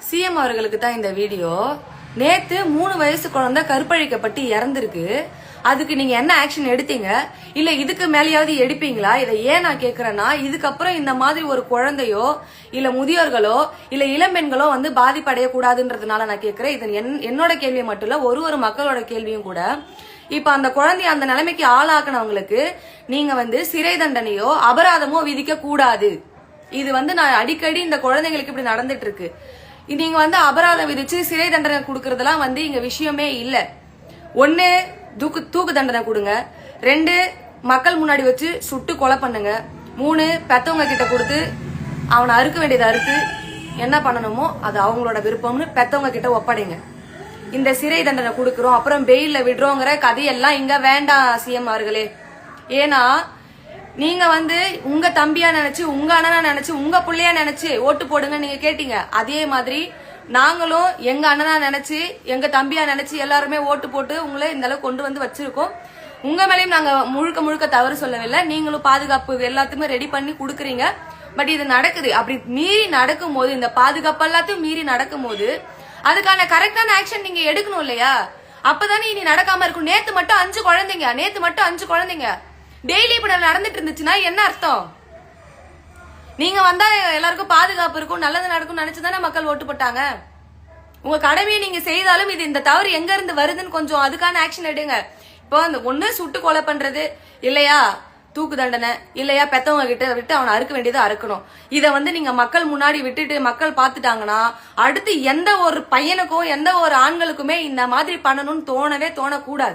CM அவர்களுக்கு தான் இந்த வீடியோ. நேத்து 3 வயசு குழந்தை கற்பழிக்கப்பட்டு இறந்திருக்கு. அதுக்கு நீங்க என்ன ஆக்ஷன் எடுத்தீங்க? இல்ல இதுக்கு மேலேயாவது எடுப்பீங்களா? இதை ஏன் நான் கேக்குறேன்னா, இதுக்கப்புறம் இந்த மாதிரி ஒரு குழந்தையோ இல்ல முதியோர்களோ இல்ல இளம்பெண்களோ பாதிப்படைய கூடாதுன்றதுனால நான் கேக்குறேன். இது என்னோட கேள்வி மட்டும் இல்ல, ஒரு மக்களோட கேள்வியும் கூட. இப்ப அந்த குழந்தைய அந்த நிலைமைக்கு ஆளாக்குனவங்களுக்கு நீங்க சிறை தண்டனையோ அபராதமோ விதிக்க கூடாது. இது நான் அடிக்கடி இந்த குழந்தைங்களுக்கு இப்படி நடந்துட்டு இருக்கு. நீங்க அபராதம் விதிச்சு சிறை தண்டனை கொடுக்கறதெல்லாம் இங்க விஷயமே இல்ல. 1 தூக்கு தண்டனை கொடுங்க, 2 மக்கள் முன்னாடி வச்சு சுட்டு கொலை பண்ணுங்க, 3 பெத்தவங்க கிட்ட கொடுத்து அவனை அறுக்க வேண்டியதை அறுத்து என்ன பண்ணணுமோ அது அவங்களோட விருப்பம்னு பெத்தவங்க கிட்ட ஒப்படைங்க. இந்த சிறை தண்டனை கொடுக்கறோம் அப்புறம் பெயில்ல விடுறோங்கிற கதையெல்லாம் இங்க வேண்டாம் சிஎம் அவர்களே. ஏன்னா நீங்க உங்க தம்பியா நினைச்சு உங்க அண்ணனா நினைச்சு உங்க பிள்ளையா நினைச்சு ஓட்டு போடுங்க நீங்க கேட்டீங்க. அதே மாதிரி நாங்களும் எங்க அண்ணனா நினைச்சு எங்க தம்பியா நினைச்சு எல்லாருமே ஓட்டு போட்டு உங்களை இந்த அளவுக்கு கொண்டு வச்சிருக்கோம். உங்க மேலயும் நாங்க முழுக்க தவறு சொல்லவில்லை. நீங்களும் பாதுகாப்பு எல்லாத்துக்குமே ரெடி பண்ணி கொடுக்குறீங்க. பட் இது நடக்குது. அப்படி மீறி நடக்கும் போது, இந்த பாதுகாப்பு எல்லாத்தையும் மீறி நடக்கும் போது அதுக்கான கரெக்டான ஆக்ஷன் நீங்க எடுக்கணும் இல்லையா? அப்பதானே இனி நடக்காம இருக்கும். நேத்து மட்டும் 5 குழந்தைங்க டெய்லி இப்ப நடந்துட்டு இருந்துச்சுன்னா என்ன அர்த்தம்? நீங்க வந்தா எல்லாருக்கும் பாதுகாப்பு இருக்கும், நல்லது நடக்கும் நினைச்சுதானே மக்கள் ஓட்டு போட்டாங்க. உங்க கடமையை நீங்க செய்தாலும் இது இந்த தவறு எங்க இருந்து வருதுன்னு கொஞ்சம் அதுக்கான ஆக்ஷன் எடுங்க. இப்போ ஒண்ணு சுட்டு கொலை பண்றது, இல்லையா தூக்கு தண்டனை, இல்லையா பெத்தவங்க கிட்ட விட்டு அவனை அறுக்க வேண்டியதை அறுக்கணும். இத நீங்க மக்கள் முன்னாடி விட்டுட்டு மக்கள் பாத்துட்டாங்கன்னா அடுத்து எந்த ஒரு பையனுக்கும் எந்த ஒரு ஆண்களுக்குமே இந்த மாதிரி பண்ணணும்னு தோணவே தோணக்கூடாது.